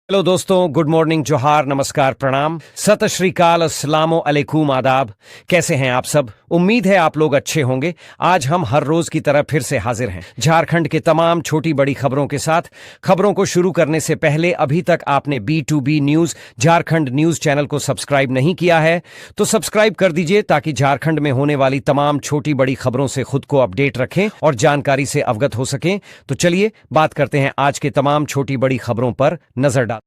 Hello दोस्तों, good morning, जोहार, नमस्कार, प्रणाम, सत श्री अकाल, अस्सलामो अलैकुम, आदाब। कैसे हैं आप सब? उम्मीद है आप लोग अच्छे होंगे। आज हम हर रोज की तरह फिर से हाजिर हैं झारखंड के तमाम छोटी बड़ी खबरों के साथ। खबरों को शुरू करने से पहले अभी तक आपने B2B news Jharkhand news channel को सब्सक्राइब नहीं किया है तो सब्सक्राइब कर दीजिए ताकि झारखंड में होने वाली तमाम छोटी बड़ी खबरों से खुद को अपडेट रखें और जानकारी से अवगत हो सकें। तो चलिए बात करते हैं आज के तमाम छोटी बड़ी खबरों पर नजर डाल।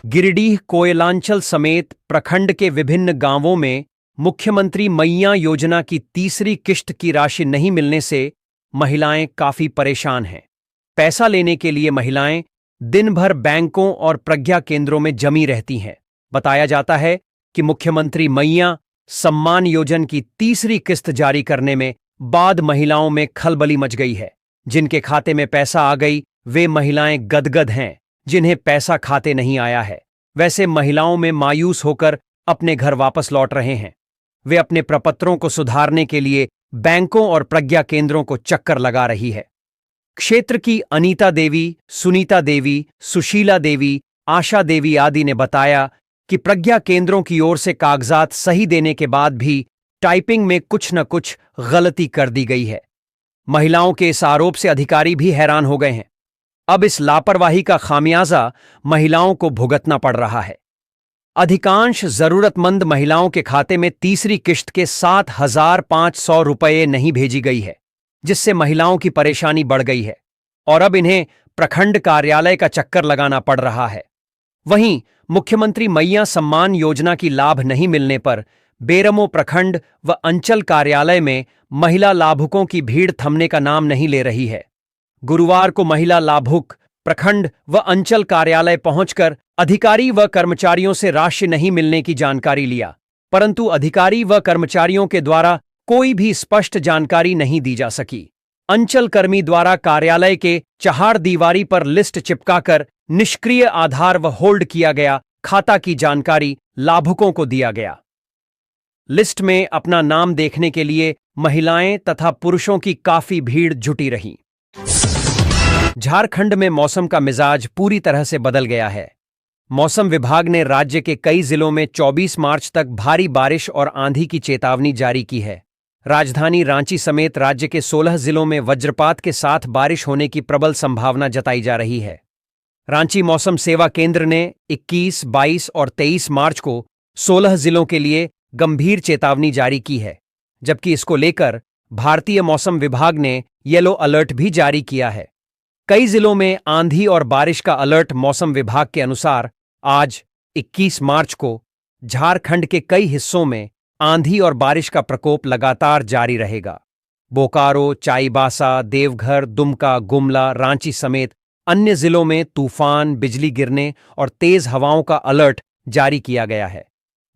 गिरिडीह, कोयलांचल समेत प्रखंड के विभिन्न गांवों में मुख्यमंत्री मैया योजना की तीसरी किश्त की राशि नहीं मिलने से महिलाएं काफी परेशान हैं। पैसा लेने के लिए महिलाएं दिन भर बैंकों और प्रज्ञा केंद्रों में जमी रहती हैं। बताया जाता है कि मुख्यमंत्री मैया सम्मान योजना की तीसरी किस्त जारी करने में बाद महिलाओं में खलबली मच गई है। जिनके खाते में पैसा आ गई वे महिलाएं गदगद हैं, जिन्हें पैसा खाते नहीं आया है वैसे महिलाओं में मायूस होकर अपने घर वापस लौट रहे हैं। वे अपने प्रपत्रों को सुधारने के लिए बैंकों और प्रज्ञा केंद्रों को चक्कर लगा रही है। क्षेत्र की अनीता देवी, सुनीता देवी, सुशीला देवी, आशा देवी आदि ने बताया कि प्रज्ञा केंद्रों की ओर से कागजात सही देने के बाद भी टाइपिंग में कुछ न कुछ गलती कर दी गई है। महिलाओं के इस आरोप से अधिकारी भी हैरान हो गए हैं। अब इस लापरवाही का खामियाजा महिलाओं को भुगतना पड़ रहा है। अधिकांश जरूरतमंद महिलाओं के खाते में तीसरी किश्त के 7,500 रुपये नहीं भेजी गई है, जिससे महिलाओं की परेशानी बढ़ गई है और अब इन्हें प्रखंड कार्यालय का चक्कर लगाना पड़ रहा है। वहीं मुख्यमंत्री मैया सम्मान योजना की लाभ नहीं मिलने पर बेरमो प्रखंड व अंचल कार्यालय में महिला लाभुकों की भीड़ थमने का नाम नहीं ले रही है। गुरुवार को महिला लाभुक प्रखंड व अंचल कार्यालय पहुंचकर अधिकारी व कर्मचारियों से राशि नहीं मिलने की जानकारी लिया, परंतु अधिकारी व कर्मचारियों के द्वारा कोई भी स्पष्ट जानकारी नहीं दी जा सकी। अंचल कर्मी द्वारा कार्यालय के चहार दीवारी पर लिस्ट चिपकाकर निष्क्रिय आधार व होल्ड किया गया खाता की जानकारी लाभुकों को दिया गया। लिस्ट में अपना नाम देखने के लिए महिलाएं तथा पुरुषों की काफी भीड़ जुटी रही। झारखंड में मौसम का मिजाज पूरी तरह से बदल गया है। मौसम विभाग ने राज्य के कई जिलों में 24 मार्च तक भारी बारिश और आंधी की चेतावनी जारी की है। राजधानी रांची समेत राज्य के 16 जिलों में वज्रपात के साथ बारिश होने की प्रबल संभावना जताई जा रही है। रांची मौसम सेवा केंद्र ने 21, 22 और 23 मार्च को 16 जिलों के लिए गंभीर चेतावनी जारी की है, जबकि इसको लेकर भारतीय मौसम विभाग ने येलो अलर्ट भी जारी किया है। कई जिलों में आंधी और बारिश का अलर्ट। मौसम विभाग के अनुसार आज 21 मार्च को झारखंड के कई हिस्सों में आंधी और बारिश का प्रकोप लगातार जारी रहेगा। बोकारो, चाईबासा, देवघर, दुमका, गुमला, रांची समेत अन्य जिलों में तूफान, बिजली गिरने और तेज हवाओं का अलर्ट जारी किया गया है।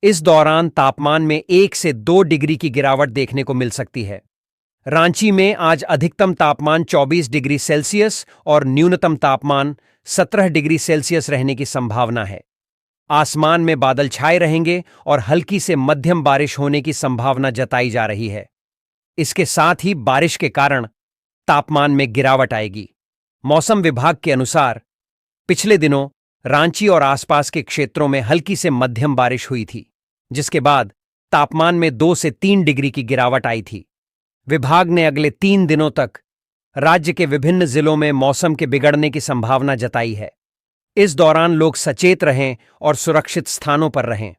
इस दौरान तापमान में 1 से 2 डिग्री की गिरावट देखने को मिल सकती है। रांची में आज अधिकतम तापमान 24 डिग्री सेल्सियस और न्यूनतम तापमान 17 डिग्री सेल्सियस रहने की संभावना है। आसमान में बादल छाए रहेंगे और हल्की से मध्यम बारिश होने की संभावना जताई जा रही है। इसके साथ ही बारिश के कारण तापमान में गिरावट आएगी। मौसम विभाग के अनुसार पिछले दिनों रांची और आसपास के क्षेत्रों में हल्की से मध्यम बारिश हुई थी, जिसके बाद तापमान में 2 से 3 डिग्री की गिरावट आई थी। विभाग ने अगले 3 दिनों तक राज्य के विभिन्न जिलों में मौसम के बिगड़ने की संभावना जताई है। इस दौरान लोग सचेत रहें और सुरक्षित स्थानों पर रहें।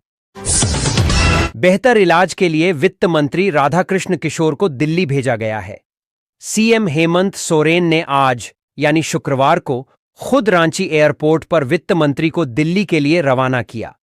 बेहतर इलाज के लिए वित्त मंत्री राधाकृष्ण किशोर को दिल्ली भेजा गया है। सीएम हेमंत सोरेन ने आज यानी शुक्रवार को खुद रांची एयरपोर्ट पर वित्त मंत्री को दिल्ली के लिए रवाना किया।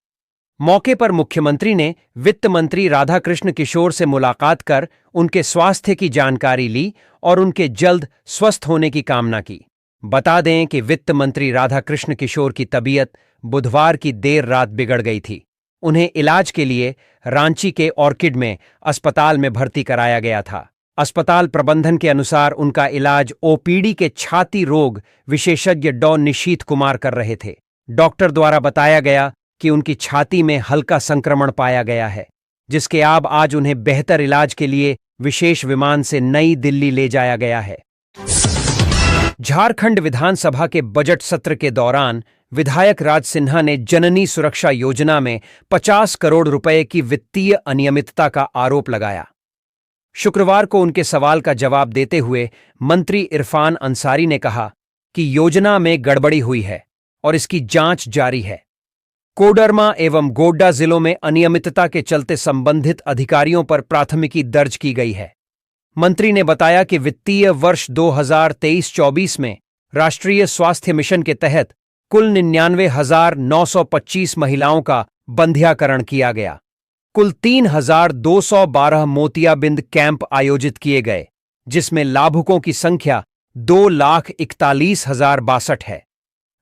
मौके पर मुख्यमंत्री ने वित्त मंत्री राधाकृष्ण किशोर से मुलाकात कर उनके स्वास्थ्य की जानकारी ली और उनके जल्द स्वस्थ होने की कामना की। बता दें कि वित्त मंत्री राधाकृष्ण किशोर की तबीयत बुधवार की देर रात बिगड़ गई थी। उन्हें इलाज के लिए रांची के ऑर्किड में अस्पताल में भर्ती कराया गया था। अस्पताल प्रबंधन के अनुसार उनका इलाज ओपीडी के छाती रोग विशेषज्ञ डॉ निशीथ कुमार कर रहे थे। डॉक्टर द्वारा बताया गया कि उनकी छाती में हल्का संक्रमण पाया गया है, जिसके आज उन्हें बेहतर इलाज के लिए विशेष विमान से नई दिल्ली ले जाया गया है। झारखंड विधानसभा के बजट सत्र के दौरान विधायक राज सिन्हा ने जननी सुरक्षा योजना में 50 करोड़ रुपए की वित्तीय अनियमितता का आरोप लगाया। शुक्रवार को उनके सवाल का जवाब देते हुए मंत्री इरफान अंसारी ने कहा कि योजना में गड़बड़ी हुई है और इसकी जांच जारी है। कोडरमा एवं गोड्डा जिलों में अनियमितता के चलते संबंधित अधिकारियों पर प्राथमिकी दर्ज की गई है। मंत्री ने बताया कि वित्तीय वर्ष 2023-24 में राष्ट्रीय स्वास्थ्य मिशन के तहत कुल 99,925 महिलाओं का बंध्याकरण किया गया। कुल 3,212 मोतियाबिंद कैंप आयोजित किए गए, जिसमें लाभुकों की संख्या 2,41,062 है।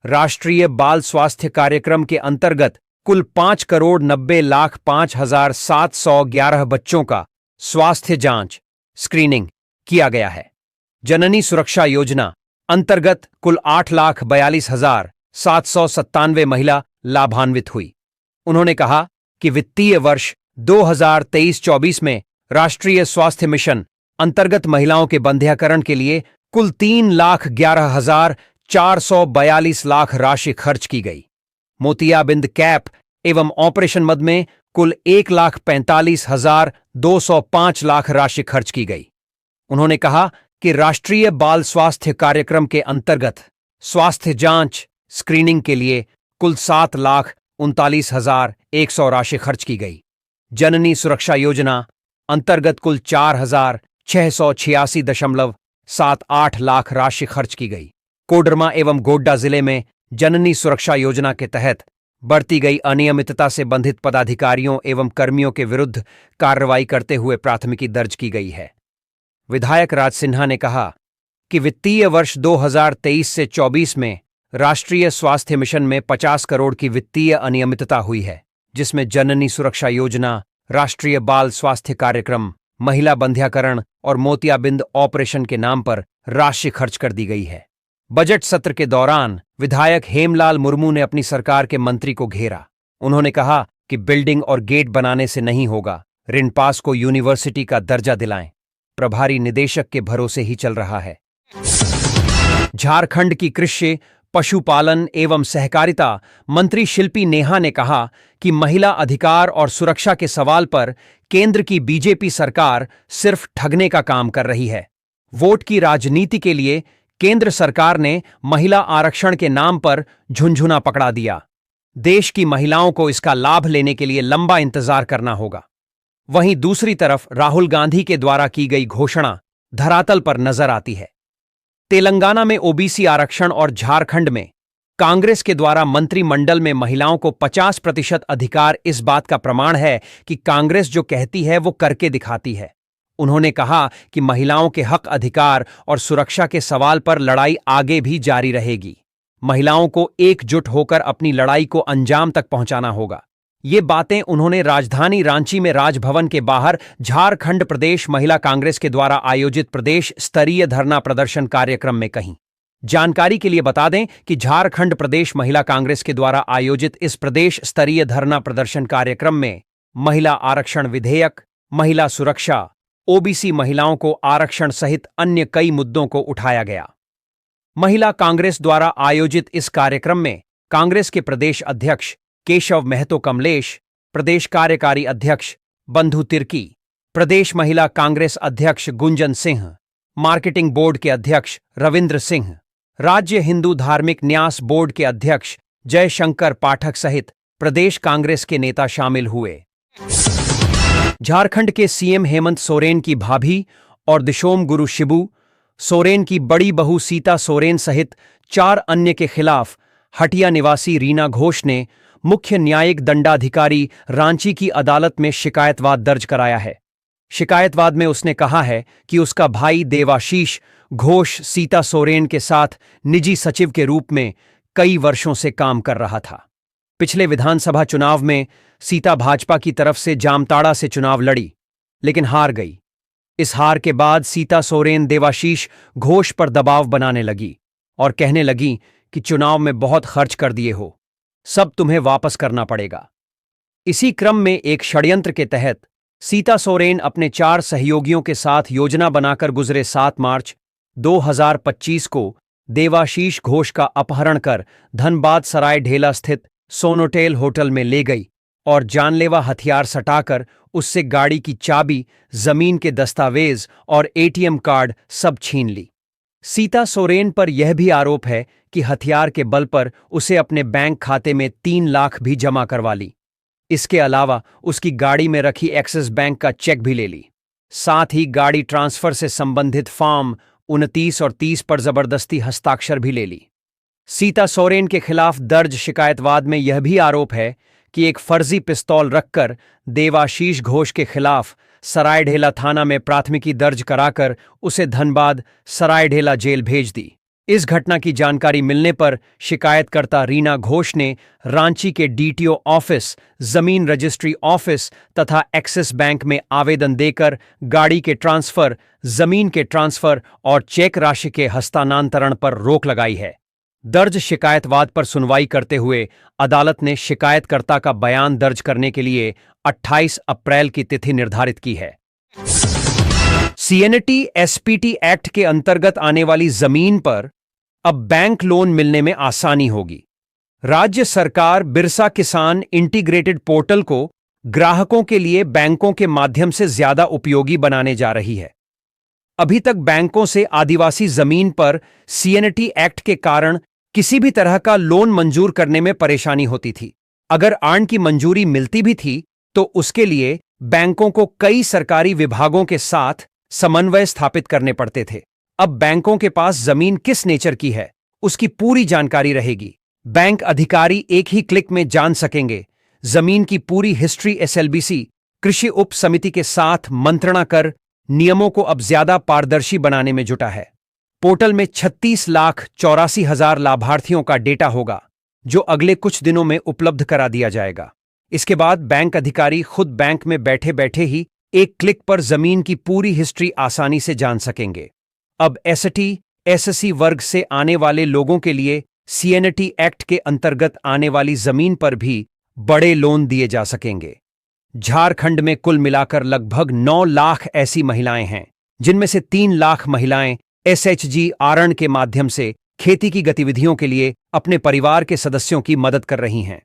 राष्ट्रीय बाल स्वास्थ्य कार्यक्रम के अंतर्गत कुल 5,90,05,711 बच्चों का स्वास्थ्य जांच स्क्रीनिंग किया गया है। जननी सुरक्षा योजना अंतर्गत कुल 8,42,797 महिला लाभान्वित हुई। उन्होंने कहा कि वित्तीय वर्ष 2023-24 में राष्ट्रीय स्वास्थ्य मिशन अंतर्गत महिलाओं के बंध्याकरण के लिए कुल 3,11,442 लाख राशि खर्च की गई। मोतियाबिंद कैप एवं ऑपरेशन मद में कुल 1,45,205 लाख राशि खर्च की गई। उन्होंने कहा कि राष्ट्रीय बाल स्वास्थ्य कार्यक्रम के अंतर्गत स्वास्थ्य जांच स्क्रीनिंग के लिए कुल 7,39,100 राशि खर्च की गई। जननी सुरक्षा योजना अंतर्गत कुल 4,686.78 लाख राशि खर्च की गई। कोडरमा एवं गोड्डा जिले में जननी सुरक्षा योजना के तहत बरती गई अनियमितता से बंधित पदाधिकारियों एवं कर्मियों के विरुद्ध कार्रवाई करते हुए प्राथमिकी दर्ज की गई है। विधायक राज सिन्हा ने कहा कि वित्तीय वर्ष 2023 से 24 में राष्ट्रीय स्वास्थ्य मिशन में 50 करोड़ की वित्तीय अनियमितता हुई है, जिसमें जननी सुरक्षा योजना, राष्ट्रीय बाल स्वास्थ्य कार्यक्रम, महिला बंध्याकरण और मोतियाबिंद ऑपरेशन के नाम पर राशि खर्च कर दी गई है। बजट सत्र के दौरान विधायक हेमलाल मुर्मू ने अपनी सरकार के मंत्री को घेरा। उन्होंने कहा कि बिल्डिंग और गेट बनाने से नहीं होगा, रिनपास को यूनिवर्सिटी का दर्जा दिलाएं। प्रभारी निदेशक के भरोसे ही चल रहा है। झारखंड की कृषि, पशुपालन एवं सहकारिता मंत्री शिल्पी नेहा ने कहा कि महिला अधिकार और सुरक्षा के सवाल पर केंद्र की बीजेपी सरकार सिर्फ ठगने का काम कर रही है। वोट की राजनीति के लिए केंद्र सरकार ने महिला आरक्षण के नाम पर झुनझुना पकड़ा दिया। देश की महिलाओं को इसका लाभ लेने के लिए लंबा इंतजार करना होगा। वहीं दूसरी तरफ राहुल गांधी के द्वारा की गई घोषणा धरातल पर नजर आती है। तेलंगाना में ओबीसी आरक्षण और झारखंड में कांग्रेस के द्वारा मंत्रिमंडल में महिलाओं को 50% अधिकार इस बात का प्रमाण है कि कांग्रेस जो कहती है वो करके दिखाती है। उन्होंने कहा कि महिलाओं के हक, अधिकार और सुरक्षा के सवाल पर लड़ाई आगे भी जारी रहेगी। महिलाओं को एकजुट होकर अपनी लड़ाई को अंजाम तक पहुंचाना होगा। ये बातें उन्होंने राजधानी रांची में राजभवन के बाहर झारखंड प्रदेश महिला कांग्रेस के द्वारा आयोजित प्रदेश स्तरीय धरना प्रदर्शन कार्यक्रम में कहीं। जानकारी के लिए बता दें कि झारखंड प्रदेश महिला कांग्रेस के द्वारा आयोजित इस प्रदेश स्तरीय धरना प्रदर्शन कार्यक्रम में महिला आरक्षण विधेयक, महिला सुरक्षा, ओबीसी महिलाओं को आरक्षण सहित अन्य कई मुद्दों को उठाया गया। महिला कांग्रेस द्वारा आयोजित इस कार्यक्रम में कांग्रेस के प्रदेश अध्यक्ष केशव महतो कमलेश, प्रदेश कार्यकारी अध्यक्ष बंधु तिर्की, प्रदेश महिला कांग्रेस अध्यक्ष गुंजन सिंह, मार्केटिंग बोर्ड के अध्यक्ष रविंद्र सिंह, राज्य हिंदू धार्मिक न्यास बोर्ड के अध्यक्ष जयशंकर पाठक सहित प्रदेश कांग्रेस के नेता शामिल हुए। झारखंड के सीएम हेमंत सोरेन की भाभी और दिशोम गुरु शिबू सोरेन की बड़ी बहू सीता सोरेन सहित 4 अन्य के खिलाफ हटिया निवासी रीना घोष ने मुख्य न्यायिक दंडाधिकारी रांची की अदालत में शिकायतवाद दर्ज कराया है। शिकायतवाद में उसने कहा है कि उसका भाई देवाशीष घोष सीता सोरेन के साथ निजी सचिव के रूप में कई वर्षों से काम कर रहा था। पिछले विधानसभा चुनाव में सीता भाजपा की तरफ से जामताड़ा से चुनाव लड़ी, लेकिन हार गई। इस हार के बाद सीता सोरेन देवाशीष घोष पर दबाव बनाने लगी और कहने लगी कि चुनाव में बहुत खर्च कर दिए हो, सब तुम्हें वापस करना पड़ेगा। इसी क्रम में एक षड्यंत्र के तहत सीता सोरेन अपने 4 सहयोगियों के साथ योजना बनाकर गुजरे 7 मार्च 2025 को देवाशीष घोष का अपहरण कर धनबाद सराय ढेला स्थित सोनोटेल होटल में ले गई और जानलेवा हथियार सटाकर उससे गाड़ी की चाबी, जमीन के दस्तावेज और एटीएम कार्ड सब छीन ली। सीता सोरेन पर यह भी आरोप है कि हथियार के बल पर उसे अपने बैंक खाते में 3 लाख भी जमा करवा ली। इसके अलावा उसकी गाड़ी में रखी एक्सिस बैंक का चेक भी ले ली। साथ ही गाड़ी ट्रांसफर से संबंधित फॉर्म 29 और 30 पर जबरदस्ती हस्ताक्षर भी ले ली। सीता सोरेन के खिलाफ दर्ज शिकायतवाद में यह भी आरोप है कि एक फर्जी पिस्तौल रखकर देवाशीष घोष के खिलाफ सरायढेला थाना में प्राथमिकी दर्ज कराकर उसे धनबाद सरायढेला जेल भेज दी। इस घटना की जानकारी मिलने पर शिकायतकर्ता रीना घोष ने रांची के डीटीओ ऑफिस, जमीन रजिस्ट्री ऑफिस तथा एक्सिस बैंक में आवेदन देकर गाड़ी के ट्रांसफर, जमीन के ट्रांसफर और चेक राशि के हस्तांतरण पर रोक लगाई है। दर्ज शिकायतवाद पर सुनवाई करते हुए अदालत ने शिकायतकर्ता का बयान दर्ज करने के लिए 28 अप्रैल की तिथि निर्धारित की है। सीएनटी एसपीटी एक्ट के अंतर्गत आने वाली जमीन पर अब बैंक लोन मिलने में आसानी होगी। राज्य सरकार बिरसा किसान इंटीग्रेटेड पोर्टल को ग्राहकों के लिए बैंकों के माध्यम से ज्यादा उपयोगी बनाने जा रही है। अभी तक बैंकों से आदिवासी जमीन पर सीएनटी एक्ट के कारण किसी भी तरह का लोन मंजूर करने में परेशानी होती थी। अगर आर्न की मंजूरी मिलती भी थी तो उसके लिए बैंकों को कई सरकारी विभागों के साथ समन्वय स्थापित करने पड़ते थे। अब बैंकों के पास जमीन किस नेचर की है उसकी पूरी जानकारी रहेगी। बैंक अधिकारी एक ही क्लिक में जान सकेंगे। जमीन की पूरी हिस्ट्री एसएलबीसी कृषि उप समिति के साथ मंत्रणा कर नियमों को अब ज्यादा पारदर्शी बनाने में जुटा है। पोर्टल में 36,84,000 लाभार्थियों का डेटा होगा जो अगले कुछ दिनों में उपलब्ध करा दिया जाएगा। इसके बाद बैंक अधिकारी खुद बैंक में बैठे बैठे ही एक क्लिक पर जमीन की पूरी हिस्ट्री आसानी से जान सकेंगे। अब एसटी, एससी वर्ग से आने वाले लोगों के लिए सीएनटी एक्ट के अंतर्गत आने वाली जमीन पर भी बड़े लोन दिए जा सकेंगे। झारखंड में कुल मिलाकर लगभग 9 लाख ऐसी महिलाएं हैं जिनमें से 3 लाख महिलाएं एसएचजी आरण के माध्यम से खेती की गतिविधियों के लिए अपने परिवार के सदस्यों की मदद कर रही हैं।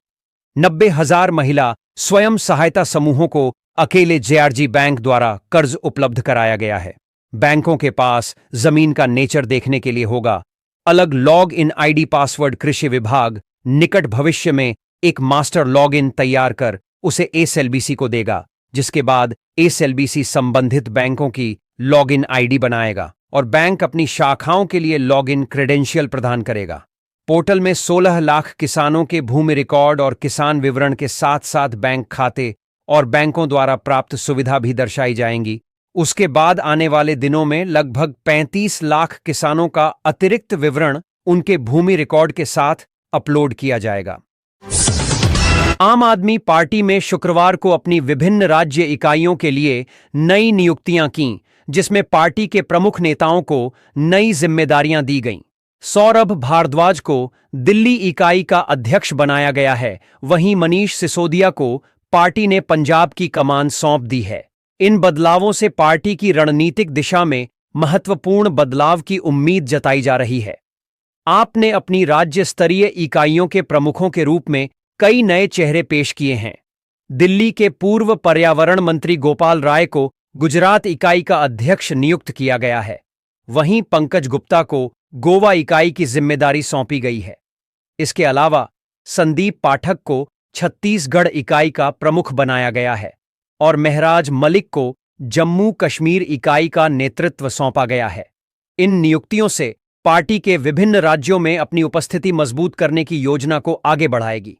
90,000 महिला स्वयं सहायता समूहों को अकेले जेआरजी बैंक द्वारा कर्ज उपलब्ध कराया गया है। बैंकों के पास जमीन का नेचर देखने के लिए होगा अलग लॉग इन आईडी पासवर्ड। कृषि विभाग निकट भविष्य में एक मास्टर लॉग इन तैयार कर उसे एसएलबीसी को देगा, जिसके बाद एसएलबीसी संबंधित बैंकों की लॉग इन आईडी बनाएगा और बैंक अपनी शाखाओं के लिए लॉग इन क्रेडेंशियल प्रदान करेगा। पोर्टल में 16 लाख किसानों के भूमि रिकॉर्ड और किसान विवरण के साथ साथ बैंक खाते और बैंकों द्वारा प्राप्त सुविधा भी दर्शाई जाएंगी। उसके बाद आने वाले दिनों में लगभग 35 लाख किसानों का अतिरिक्त विवरण उनके भूमि रिकॉर्ड के साथ अपलोड किया जाएगा। आम आदमी पार्टी में शुक्रवार को अपनी विभिन्न राज्य इकाइयों के लिए नई नियुक्तियां कीं, जिसमें पार्टी के प्रमुख नेताओं को नई जिम्मेदारियां दी गईं। सौरभ भारद्वाज को दिल्ली इकाई का अध्यक्ष बनाया गया है, वहीं मनीष सिसोदिया को पार्टी ने पंजाब की कमान सौंप दी है। इन बदलावों से पार्टी की रणनीतिक दिशा में महत्वपूर्ण बदलाव की उम्मीद जताई जा रही है। आपने अपनी राज्य स्तरीय इकाइयों के प्रमुखों के रूप में कई नए चेहरे पेश किए हैं। दिल्ली के पूर्व पर्यावरण मंत्री गोपाल राय को गुजरात इकाई का अध्यक्ष नियुक्त किया गया है। वहीं पंकज गुप्ता को गोवा इकाई की जिम्मेदारी सौंपी गई है। इसके अलावा संदीप पाठक को छत्तीसगढ़ इकाई का प्रमुख बनाया गया है और महराज मलिक को जम्मू कश्मीर इकाई का नेतृत्व सौंपा गया है। इन नियुक्तियों से पार्टी के विभिन्न राज्यों में अपनी उपस्थिति मजबूत करने की योजना को आगे बढ़ाएगी।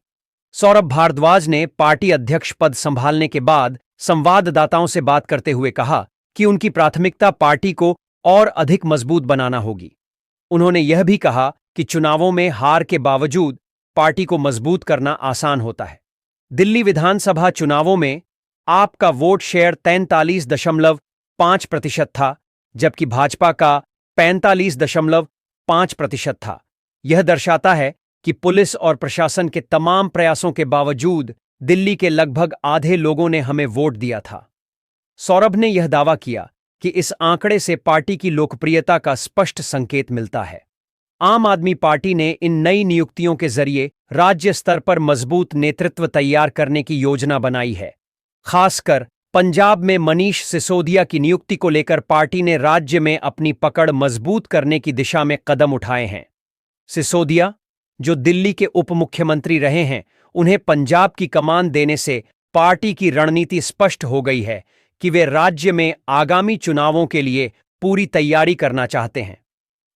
सौरभ भारद्वाज ने पार्टी अध्यक्ष पद संभालने के बाद संवाददाताओं से बात करते हुए कहा कि उनकी प्राथमिकता पार्टी को और अधिक मजबूत बनाना होगी। उन्होंने यह भी कहा कि चुनावों में हार के बावजूद पार्टी को मजबूत करना आसान होता है। दिल्ली विधानसभा चुनावों में आपका वोट शेयर 43.5% था, जबकि भाजपा का 45.5% था। यह दर्शाता है कि पुलिस और प्रशासन के तमाम प्रयासों के बावजूद दिल्ली के लगभग आधे लोगों ने हमें वोट दिया था। सौरभ ने यह दावा किया कि इस आंकड़े से पार्टी की लोकप्रियता का स्पष्ट संकेत मिलता है। आम आदमी पार्टी ने इन नई नियुक्तियों के जरिए राज्य स्तर पर मजबूत नेतृत्व तैयार करने की योजना बनाई है। खासकर पंजाब में मनीष सिसोदिया की नियुक्ति को लेकर पार्टी ने राज्य में अपनी पकड़ मजबूत करने की दिशा में कदम उठाए हैं। सिसोदिया, जो दिल्ली के उप मुख्यमंत्री रहे हैं, उन्हें पंजाब की कमान देने से पार्टी की रणनीति स्पष्ट हो गई है कि वे राज्य में आगामी चुनावों के लिए पूरी तैयारी करना चाहते हैं।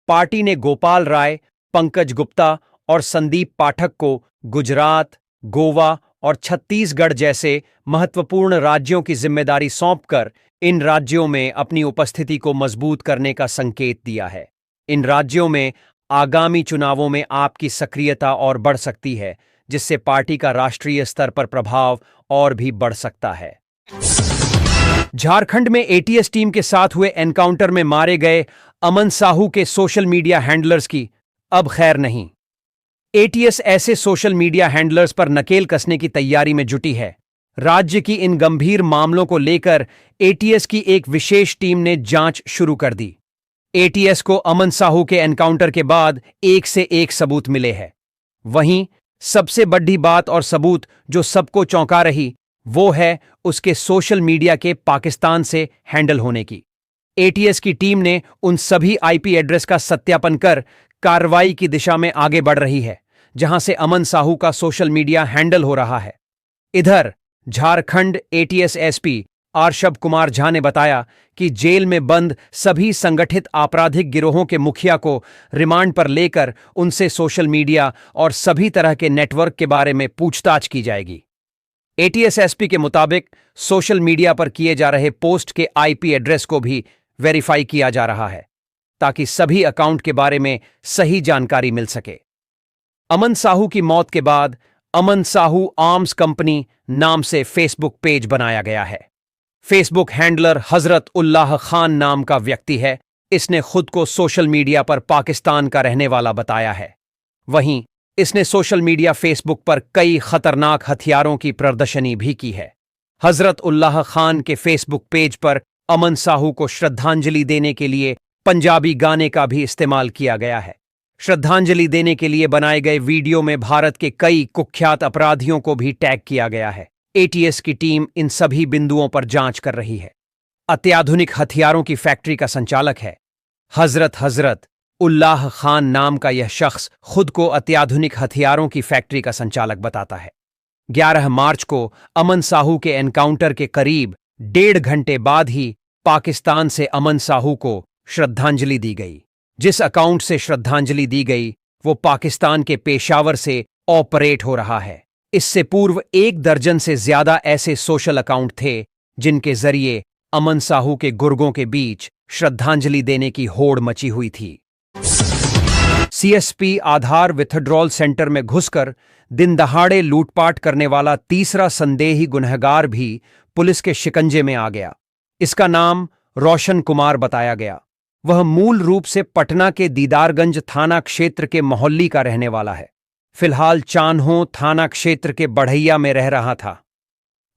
पार्टी ने गोपाल राय, पंकज गुप्ता और संदीप पाठक को गुजरात, गोवा और छत्तीसगढ़ जैसे महत्वपूर्ण राज्यों की जिम्मेदारी सौंपकर इन राज्यों में अपनी उपस्थिति को मजबूत करने का संकेत दिया है। इन राज्यों में आगामी चुनावों में आपकी सक्रियता और बढ़ सकती है, जिससे पार्टी का राष्ट्रीय स्तर पर प्रभाव और भी बढ़ सकता है। झारखंड में एटीएस टीम के साथ हुए एनकाउंटर में मारे गए अमन साहू के सोशल मीडिया हैंडलर्स की अब खैर नहीं। एटीएस ऐसे सोशल मीडिया हैंडलर्स पर नकेल कसने की तैयारी में जुटी है। राज्य की इन गंभीर मामलों को लेकर एटीएस की एक विशेष टीम ने जांच शुरू कर दी। एटीएस को अमन साहू के एनकाउंटर के बाद एक से एक सबूत मिले हैं। वहीं सबसे बड़ी बात और सबूत जो सबको चौंका रही, वो है उसके सोशल मीडिया के पाकिस्तान से हैंडल होने की। एटीएस की टीम ने उन सभी आईपी एड्रेस का सत्यापन कर कार्रवाई की दिशा में आगे बढ़ रही है, जहां से अमन साहू का सोशल मीडिया हैंडल हो रहा है। इधर झारखंड एटीएस एसपी आरशब कुमार झा ने बताया कि जेल में बंद सभी संगठित आपराधिक गिरोहों के मुखिया को रिमांड पर लेकर उनसे सोशल मीडिया और सभी तरह के नेटवर्क के बारे में पूछताछ की जाएगी। एटीएस एसपी के मुताबिक सोशल मीडिया पर किए जा रहे पोस्ट के आईपी एड्रेस को भी वेरीफाई किया जा रहा है, ताकि सभी अकाउंट के बारे में सही जानकारी मिल सके। अमन साहू की मौत के बाद अमन साहू आर्म्स कंपनी नाम से फेसबुक पेज बनाया गया है। फेसबुक हैंडलर हजरत उल्लाह खान नाम का व्यक्ति है। इसने खुद को सोशल मीडिया पर पाकिस्तान का रहने वाला बताया है। वहीं इसने सोशल मीडिया फेसबुक पर कई खतरनाक हथियारों की प्रदर्शनी भी की है। हजरत उल्लाह खान के फेसबुक पेज पर अमन साहू को श्रद्धांजलि देने के लिए पंजाबी गाने का भी इस्तेमाल किया गया है। श्रद्धांजलि देने के लिए बनाए गए वीडियो में भारत के कई कुख्यात अपराधियों को भी टैग किया गया है। एटीएस की टीम इन सभी बिंदुओं पर जांच कर रही है। अत्याधुनिक हथियारों की फैक्ट्री का संचालक है। हजरत उल्लाह खान नाम का यह शख्स खुद को अत्याधुनिक हथियारों की फैक्ट्री का संचालक बताता है। 11 मार्च को अमन साहू के एनकाउंटर के करीब 1.5 घंटे बाद ही पाकिस्तान से अमन साहू को श्रद्धांजलि दी गई। जिस अकाउंट से श्रद्धांजलि दी गई वो पाकिस्तान के पेशावर से ऑपरेट हो रहा है। इससे पूर्व 1 दर्जन से ज्यादा ऐसे सोशल अकाउंट थे जिनके जरिए अमन साहू के गुर्गों के बीच श्रद्धांजलि देने की होड़ मची हुई थी। सीएसपी आधार विथड्रॉल सेंटर में घुसकर दिन दहाड़े लूटपाट करने वाला तीसरा संदेही गुनहगार भी पुलिस के शिकंजे में आ गया। इसका नाम रोशन कुमार बताया गया। वह मूल रूप से पटना के दीदारगंज थाना क्षेत्र के मोहल्ली का रहने वाला है। फिलहाल चान्हो थाना क्षेत्र के बढ़ैया में रह रहा था।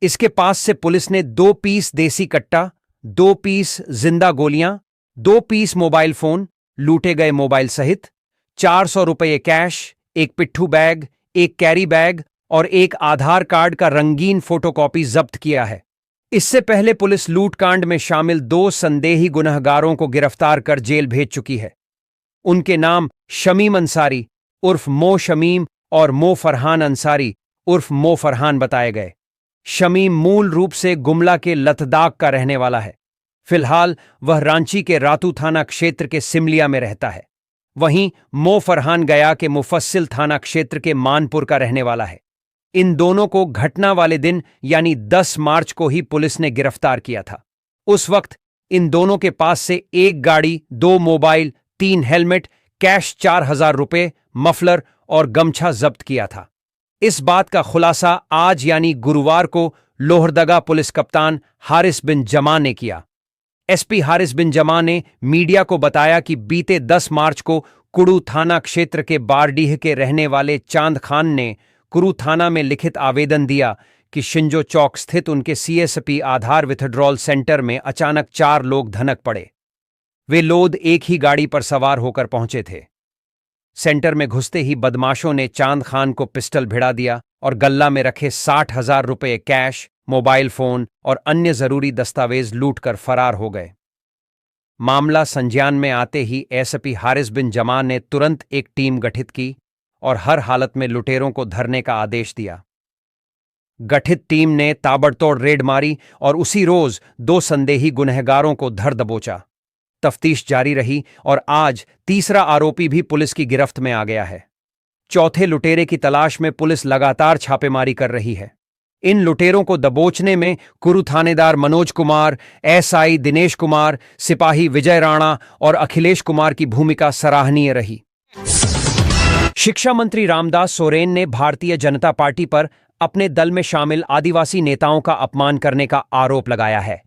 इसके पास से पुलिस ने 2 पीस देसी कट्टा, 2 पीस जिंदा गोलियां, 2 पीस मोबाइल फोन, लूटे गए मोबाइल सहित 400 रुपये कैश, एक पिट्ठू बैग, एक कैरी बैग और एक आधार कार्ड का रंगीन फोटोकॉपी जब्त किया है। इससे पहले पुलिस लूटकांड में शामिल 2 संदेही गुनहगारों को गिरफ्तार कर जेल भेज चुकी है। उनके नाम शमीम अंसारी उर्फ मो शमीम और मो फरहान अंसारी उर्फ मो फरहान बताए गए। शमीम मूल रूप से गुमला के लतदाग का रहने वाला है। फिलहाल वह रांची के रातू थाना क्षेत्र के सिमलिया में रहता है। वहीं मो फरहान गया के मुफस्सिल थाना क्षेत्र के मानपुर का रहने वाला है। इन दोनों को घटना वाले दिन यानी 10 मार्च को ही पुलिस ने गिरफ्तार किया था। उस वक्त इन दोनों के पास से 1 गाड़ी, 2 मोबाइल, 3 हेलमेट, कैश 4000 रुपये, मफलर और गमछा जब्त किया था। इस बात का खुलासा आज यानी गुरुवार को लोहरदगा पुलिस कप्तान हारिस बिन जमा ने किया। एसपी हारिस बिन जमा ने मीडिया को बताया कि बीते 10 मार्च को कुड़ू थाना क्षेत्र के बारडीह के रहने वाले चांद खान ने कुरू थाना में लिखित आवेदन दिया कि शिंजो चौक स्थित उनके सीएसपी आधार विथड्रॉल सेंटर में अचानक 4 लोग धनक पड़े। वे लोग एक ही गाड़ी पर सवार होकर पहुंचे थे। सेंटर में घुसते ही बदमाशों ने चांद खान को पिस्टल भिड़ा दिया और गल्ला में रखे 60,000 रुपये कैश, मोबाइल फोन और अन्य जरूरी दस्तावेज लूटकर फरार हो गए। मामला संज्ञान में आते ही एसपी हारिस बिन जमान ने तुरंत एक टीम गठित की और हर हालत में लुटेरों को धरने का आदेश दिया। गठित टीम ने ताबड़तोड़ रेड मारी और उसी रोज 2 संदेही गुनहगारों को धर दबोचा। तफ्तीश जारी रही और आज तीसरा आरोपी भी पुलिस की गिरफ्त में आ गया है। चौथे लुटेरे की तलाश में पुलिस लगातार छापेमारी कर रही है। इन लुटेरों को दबोचने में कुरु थानेदार मनोज कुमार, एसआई दिनेश कुमार, सिपाही विजय राणा और अखिलेश कुमार की भूमिका सराहनीय रही। शिक्षा मंत्री रामदास सोरेन ने भारतीय जनता पार्टी पर अपने दल में शामिल आदिवासी नेताओं का अपमान करने का आरोप लगाया है।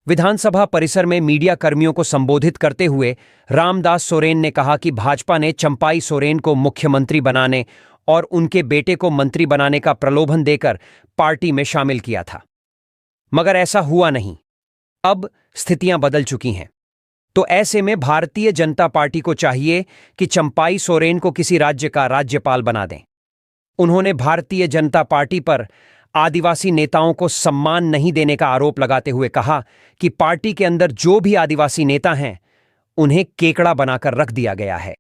विधानसभा परिसर में मीडिया कर्मियों को संबोधित करते हुए रामदास सोरेन ने कहा कि भाजपा ने चंपाई सोरेन को मुख्यमंत्री बनाने और उनके बेटे को मंत्री बनाने का प्रलोभन देकर पार्टी में शामिल किया था, मगर ऐसा हुआ नहीं। अब स्थितियां बदल चुकी हैं, तो ऐसे में भारतीय जनता पार्टी को चाहिए कि चंपाई सोरेन को किसी राज्य का राज्यपाल बना दें। उन्होंने भारतीय जनता पार्टी पर आदिवासी नेताओं को सम्मान नहीं देने का आरोप लगाते हुए कहा कि पार्टी के अंदर जो भी आदिवासी नेता हैं उन्हें केकड़ा बनाकर रख दिया गया है।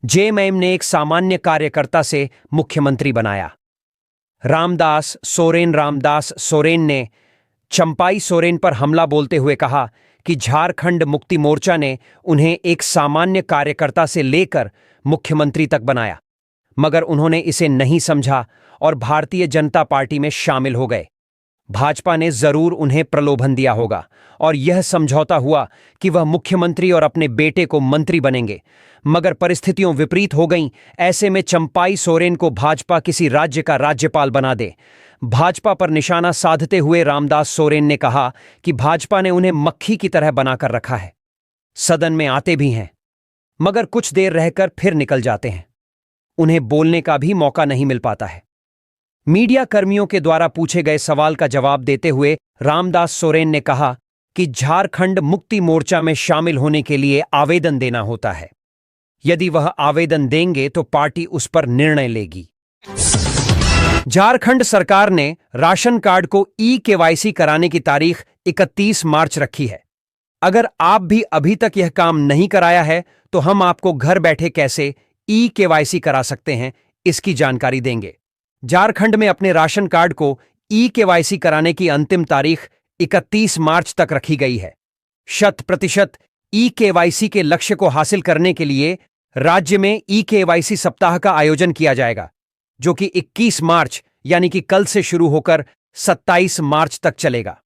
जेएमएम ने एक सामान्य कार्यकर्ता से मुख्यमंत्री बनाया। रामदास सोरेन ने चंपाई सोरेन पर हमला बोलते हुए कहा कि झारखंड मुक्ति मोर्चा ने उन्हें एक सामान्य कार्यकर्ता से लेकर मुख्यमंत्री तक बनाया, मगर उन्होंने इसे नहीं समझा और भारतीय जनता पार्टी में शामिल हो गए। भाजपा ने जरूर उन्हें प्रलोभन दिया होगा और यह समझौता हुआ कि वह मुख्यमंत्री और अपने बेटे को मंत्री बनेंगे, मगर परिस्थितियां विपरीत हो गईं। ऐसे में चंपाई सोरेन को भाजपा किसी राज्य का राज्यपाल बना दे। भाजपा पर निशाना साधते हुए रामदास सोरेन ने कहा कि भाजपा ने उन्हें मक्खी की तरह बनाकर रखा है। सदन में आते भी हैं, मगर कुछ देर रहकर फिर निकल जाते हैं। उन्हें बोलने का भी मौका नहीं मिल पाता है। मीडिया कर्मियों के द्वारा पूछे गए सवाल का जवाब देते हुए रामदास सोरेन ने कहा कि झारखंड मुक्ति मोर्चा में शामिल होने के लिए आवेदन देना होता है। यदि वह आवेदन देंगे तो पार्टी उस पर निर्णय लेगी। झारखंड सरकार ने राशन कार्ड को ई-केवाईसी कराने की तारीख 31 मार्च रखी है। अगर आप भी अभी तक यह काम नहीं कराया है तो हम आपको घर बैठे कैसे ई-केवाईसी करा सकते हैं, इसकी जानकारी देंगे। झारखंड में अपने राशन कार्ड को ई-केवाईसी कराने की अंतिम तारीख 31 मार्च तक रखी गई है। 100% ई-केवाईसी के लक्ष्य को हासिल करने के लिए राज्य में ई-केवाईसी सप्ताह का आयोजन किया जाएगा, जो कि 21 मार्च यानी कि कल से शुरू होकर 27 मार्च तक चलेगा।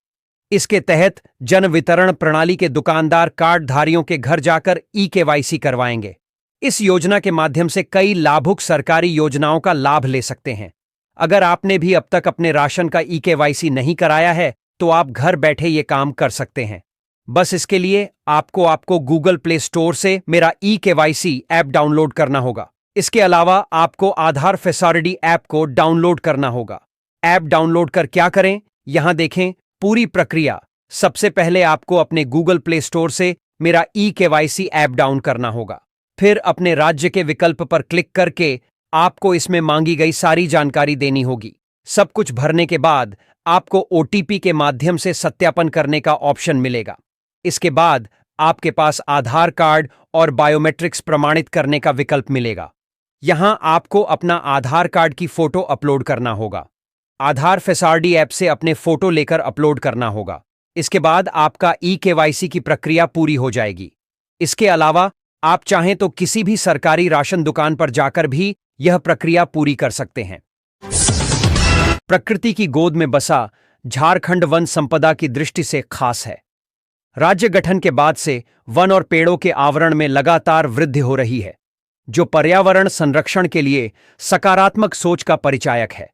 इसके तहत जन वितरण प्रणाली के दुकानदार कार्डधारियों के घर जाकर ई-केवाईसी करवाएंगे। इस योजना के माध्यम से कई लाभुक सरकारी योजनाओं का लाभ ले सकते हैं। अगर आपने भी अब तक अपने राशन का ई-केवाईसी नहीं कराया है तो आप घर बैठे ये काम कर सकते हैं। बस इसके लिए आपको गूगल प्ले स्टोर से मेरा ई-केवाईसी ऐप डाउनलोड करना होगा। इसके अलावा आपको आधार फैसिलिटी ऐप को डाउनलोड करना होगा। ऐप डाउनलोड कर क्या करें, यहां देखें पूरी प्रक्रिया। सबसे पहले आपको अपने गूगल प्ले स्टोर से मेरा ई-केवाईसी ऐप डाउन करना होगा। फिर अपने राज्य के विकल्प पर क्लिक करके आपको इसमें मांगी गई सारी जानकारी देनी होगी। सब कुछ भरने के बाद आपको ओटीपी के माध्यम से सत्यापन करने का ऑप्शन मिलेगा। इसके बाद आपके पास आधार कार्ड और बायोमेट्रिक्स प्रमाणित करने का विकल्प मिलेगा। यहां आपको अपना आधार कार्ड की फोटो अपलोड करना होगा। आधार फैसिलिटी ऐप से अपने फोटो लेकर अपलोड करना होगा। इसके बाद आपका ई-केवाईसी की प्रक्रिया पूरी हो जाएगी। इसके अलावा आप चाहें तो किसी भी सरकारी राशन दुकान पर जाकर भी यह प्रक्रिया पूरी कर सकते हैं। प्रकृति की गोद में बसा झारखंड वन संपदा की दृष्टि से खास है। राज्य गठन के बाद से वन और पेड़ों के आवरण में लगातार वृद्धि हो रही है, जो पर्यावरण संरक्षण के लिए सकारात्मक सोच का परिचायक है।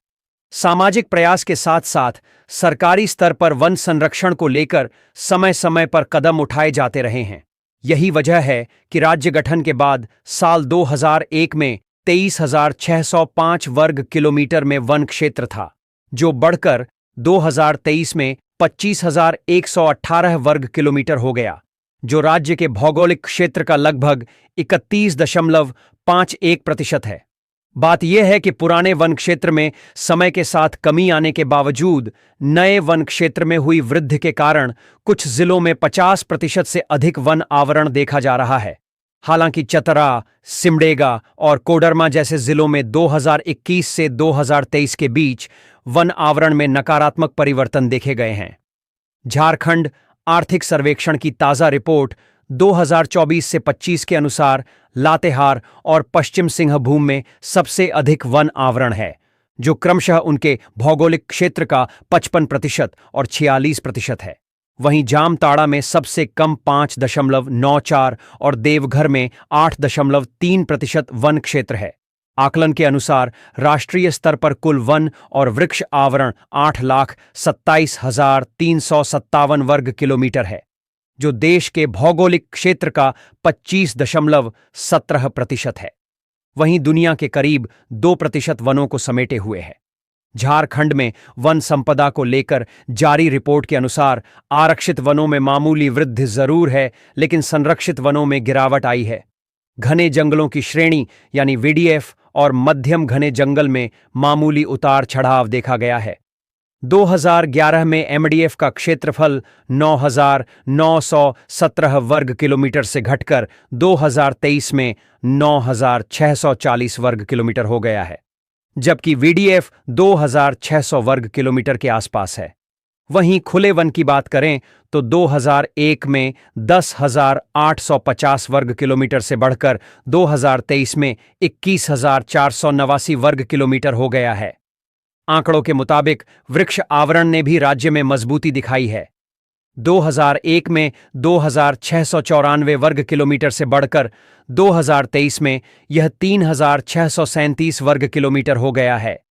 सामाजिक प्रयास के साथ साथ सरकारी स्तर पर वन संरक्षण को लेकर समय समय पर कदम उठाए जाते रहे हैं। यही वजह है कि राज्य गठन के बाद साल 2001 में 23,605 वर्ग किलोमीटर में वन क्षेत्र था, जो बढ़कर 2023 में 25,118 वर्ग किलोमीटर हो गया, जो राज्य के भौगोलिक क्षेत्र का लगभग 31.5 5.1% है। बात यह है कि पुराने वन क्षेत्र में समय के साथ कमी आने के बावजूद नए वन क्षेत्र में हुई वृद्धि के कारण कुछ जिलों में 50% से अधिक वन आवरण देखा जा रहा है। हालांकि चतरा, सिमडेगा और कोडरमा जैसे जिलों में 2021 से 2023 के बीच वन आवरण में नकारात्मक परिवर्तन देखे गए हैं। झारखंड आर्थिक सर्वेक्षण की ताजा रिपोर्ट 2024 से 25 के अनुसार लातेहार और पश्चिम सिंहभूम में सबसे अधिक वन आवरण है, जो क्रमशः उनके भौगोलिक क्षेत्र का 55% और 46% है। वहीं जामताड़ा में सबसे कम 5.94 और देवघर में 8.3% वन क्षेत्र है। आकलन के अनुसार राष्ट्रीय स्तर पर कुल वन और वृक्ष आवरण 8,27,357 वर्ग किलोमीटर है, जो देश के भौगोलिक क्षेत्र का 25.17% है। वहीं दुनिया के करीब 2% वनों को समेटे हुए है। झारखंड में वन संपदा को लेकर जारी रिपोर्ट के अनुसार आरक्षित वनों में मामूली वृद्धि जरूर है, लेकिन संरक्षित वनों में गिरावट आई है। घने जंगलों की श्रेणी यानी वीडीएफ और मध्यम घने जंगल में मामूली उतार चढ़ाव देखा गया है। 2011 में एमडीएफ का क्षेत्रफल 9,917 वर्ग किलोमीटर से घटकर 2023 में 9,640 वर्ग किलोमीटर हो गया है, जबकि वीडीएफ 2,600 वर्ग किलोमीटर के आसपास है। वहीं खुले वन की बात करें तो 2001 में 10,850 वर्ग किलोमीटर से बढ़कर 2023 में 21,489 वर्ग किलोमीटर हो गया है। आंकड़ों के मुताबिक वृक्ष आवरण ने भी राज्य में मजबूती दिखाई है। 2001 में 2,694 वर्ग किलोमीटर से बढ़कर 2023 में यह 3,637 वर्ग किलोमीटर हो गया है।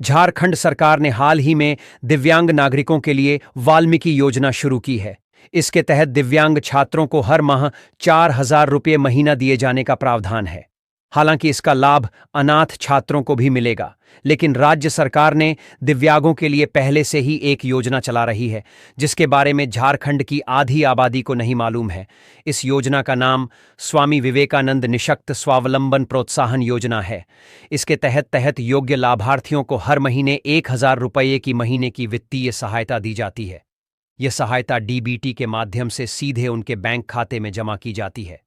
झारखंड सरकार ने हाल ही में दिव्यांग नागरिकों के लिए वाल्मीकि योजना शुरू की है। इसके तहत दिव्यांग छात्रों को हर माह 4,000 रुपये महीना दिए जाने का प्रावधान है। हालांकि इसका लाभ अनाथ छात्रों को भी मिलेगा, लेकिन राज्य सरकार ने दिव्यांगों के लिए पहले से ही एक योजना चला रही है, जिसके बारे में झारखंड की आधी आबादी को नहीं मालूम है। इस योजना का नाम स्वामी विवेकानंद निःशक्त स्वावलंबन प्रोत्साहन योजना है। इसके तहत योग्य लाभार्थियों को हर महीने 1,000 रुपये की महीने की वित्तीय सहायता दी जाती है। यह सहायता डीबीटी के माध्यम से सीधे उनके बैंक खाते में जमा की जाती है।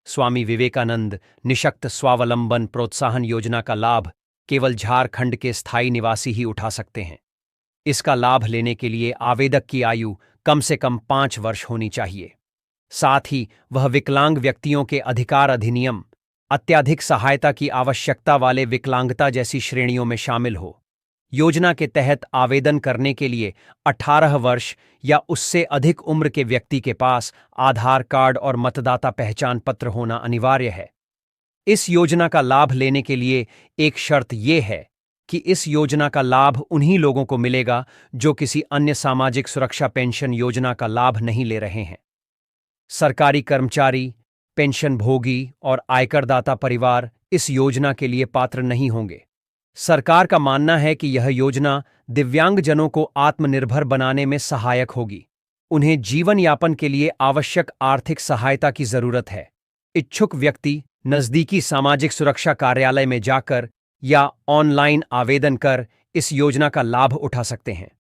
स्वामी विवेकानंद निःशक्त स्वावलंबन प्रोत्साहन योजना का लाभ केवल झारखंड के स्थायी निवासी ही उठा सकते हैं। इसका लाभ लेने के लिए आवेदक की आयु कम से कम 5 वर्ष होनी चाहिए। साथ ही वह विकलांग व्यक्तियों के अधिकार अधिनियम, अत्याधिक सहायता की आवश्यकता वाले विकलांगता जैसी श्रेणियों में शामिल हो। योजना के तहत आवेदन करने के लिए 18 वर्ष या उससे अधिक उम्र के व्यक्ति के पास आधार कार्ड और मतदाता पहचान पत्र होना अनिवार्य है। इस योजना का लाभ लेने के लिए एक शर्त यह है कि इस योजना का लाभ उन्हीं लोगों को मिलेगा जो किसी अन्य सामाजिक सुरक्षा पेंशन योजना का लाभ नहीं ले रहे हैं। सरकारी कर्मचारी, पेंशनभोगी और आयकरदाता परिवार इस योजना के लिए पात्र नहीं होंगे। सरकार का मानना है कि यह योजना दिव्यांगजनों को आत्मनिर्भर बनाने में सहायक होगी। उन्हें जीवन यापन के लिए आवश्यक आर्थिक सहायता की जरूरत है। इच्छुक व्यक्ति नजदीकी सामाजिक सुरक्षा कार्यालय में जाकर या ऑनलाइन आवेदन कर इस योजना का लाभ उठा सकते हैं।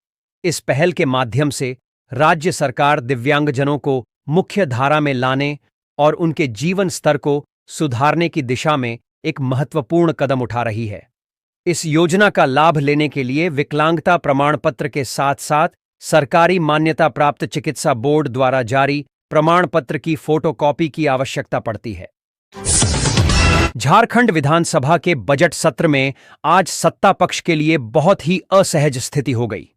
इस पहल के माध्यम से राज्य सरकार दिव्यांगजनों को मुख्य धारा में लाने और उनके जीवन स्तर को सुधारने की दिशा में एक महत्वपूर्ण कदम उठा रही है। इस योजना का लाभ लेने के लिए विकलांगता प्रमाण पत्र के साथ साथ सरकारी मान्यता प्राप्त चिकित्सा बोर्ड द्वारा जारी प्रमाण पत्र की फोटोकॉपी की आवश्यकता पड़ती है। झारखंड विधानसभा के बजट सत्र में आज सत्ता पक्ष के लिए बहुत ही असहज स्थिति हो गई।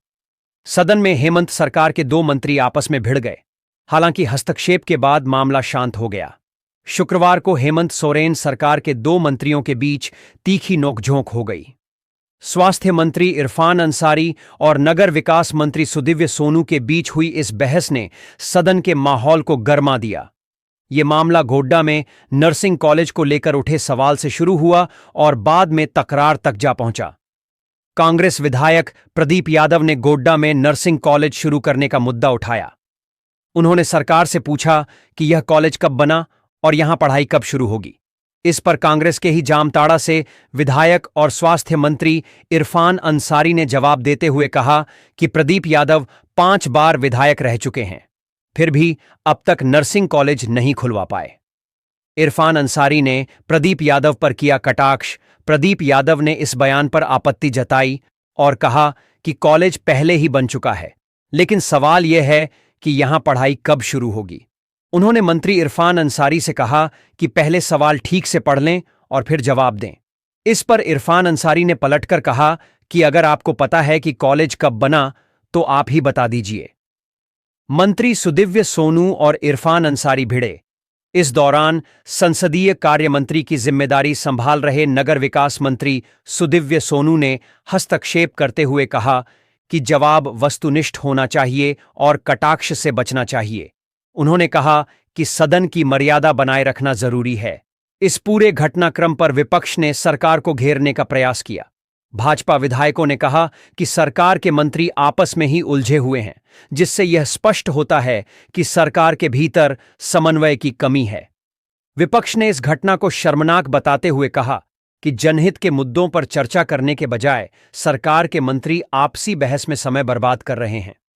सदन में हेमंत सरकार के 2 मंत्री आपस में भिड़ गए। हालांकि हस्तक्षेप के बाद मामला शांत हो गया। शुक्रवार को हेमंत सोरेन सरकार के 2 मंत्रियों के बीच तीखी नोकझोंक हो गई। स्वास्थ्य मंत्री इरफान अंसारी और नगर विकास मंत्री सुदिव्य सोनू के बीच हुई इस बहस ने सदन के माहौल को गरमा दिया। ये मामला गोड्डा में नर्सिंग कॉलेज को लेकर उठे सवाल से शुरू हुआ और बाद में तकरार तक जा पहुंचा। कांग्रेस विधायक प्रदीप यादव ने गोड्डा में नर्सिंग कॉलेज शुरू करने का मुद्दा उठाया। उन्होंने सरकार से पूछा कि यह कॉलेज कब बना और यहां पढ़ाई कब शुरू होगी। इस पर कांग्रेस के ही जामताड़ा से विधायक और स्वास्थ्य मंत्री इरफान अंसारी ने जवाब देते हुए कहा कि प्रदीप यादव 5 बार विधायक रह चुके हैं, फिर भी अब तक नर्सिंग कॉलेज नहीं खुलवा पाए। इरफान अंसारी ने प्रदीप यादव पर किया कटाक्ष। प्रदीप यादव ने इस बयान पर आपत्ति जताई और कहा कि कॉलेज पहले ही बन चुका है, लेकिन सवाल यह है कि यहां पढ़ाई कब शुरू होगी। उन्होंने मंत्री इरफान अंसारी से कहा कि पहले सवाल ठीक से पढ़ लें और फिर जवाब दें। इस पर इरफान अंसारी ने पलटकर कहा कि अगर आपको पता है कि कॉलेज कब बना तो आप ही बता दीजिए। मंत्री सुदिव्य सोनू और इरफान अंसारी भिड़े। इस दौरान संसदीय कार्य मंत्री की जिम्मेदारी संभाल रहे नगर विकास मंत्री सुदिव्य सोनू ने हस्तक्षेप करते हुए कहा कि जवाब वस्तुनिष्ठ होना चाहिए और कटाक्ष से बचना चाहिए। उन्होंने कहा कि सदन की मर्यादा बनाए रखना जरूरी है। इस पूरे घटनाक्रम पर विपक्ष ने सरकार को घेरने का प्रयास किया। भाजपा विधायकों ने कहा कि सरकार के मंत्री आपस में ही उलझे हुए हैं, जिससे यह स्पष्ट होता है कि सरकार के भीतर समन्वय की कमी है। विपक्ष ने इस घटना को शर्मनाक बताते हुए कहा कि जनहित के मुद्दों पर चर्चा करने के बजाय सरकार के मंत्री आपसी बहस में समय बर्बाद कर रहे हैं।